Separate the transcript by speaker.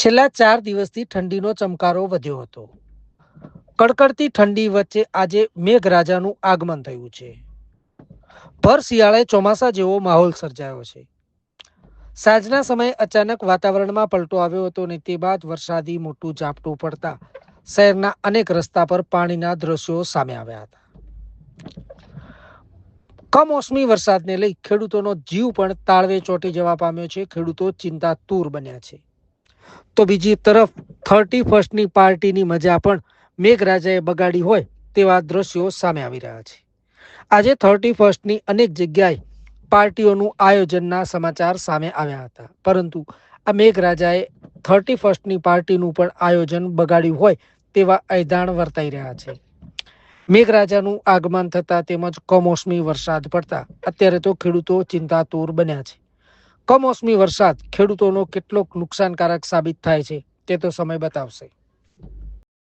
Speaker 1: છેલ્લા 4 દિવસથી ઠંડીનો ચમકારો વધ્યો હતો. કડકડતી ઠંડી વચ્ચે આજે મેઘરાજાનું આગમન થયું છે. ભર શિયાળે ચોમાસા જેવો માહોલ સર્જાયો છે. સાંજના સમયે અચાનક વાતાવરણમાં પલટો આવ્યો હતો અને તે બાદ વરસાદી મોટું ઝાપટું પડતા શહેરના અનેક રસ્તા પર પાણીના દ્રશ્યો સામે આવ્યા હતા. કમોસમી વરસાદને લઈ ખેડૂતોનો જીવ પણ તાળવે ચોંટી જવા પામ્યો છે. ખેડૂતો ચિંતાતુર બન્યા છે. તો બીજી તરફ 31st પાર્ટીની મજા પણ મેઘરાજાએ બગાડી હોય તેવા દ્રશ્યો સામે આવી રહ્યા છે. આજે 31st અનેક જગ્યાએ પાર્ટીઓનું આયોજનના સમાચાર સામે આવ્યા હતા, પરંતુ આ મેઘરાજાએ 31st પાર્ટીનું પણ આયોજન બગાડ્યું હોય તેવા એધાણ વર્તાઈ રહ્યા છે. મેઘરાજાનું આગમન થતાં તેમજ કમોસમી વરસાદ પડતા અત્યારે તો ખેડૂતો ચિંતાતુર બન્યા છે. કમોસમી વરસાદ ખેડૂતોનો કેટલોક નુકસાનકારક સાબિત થાય છે તે તો સમય બતાવશે.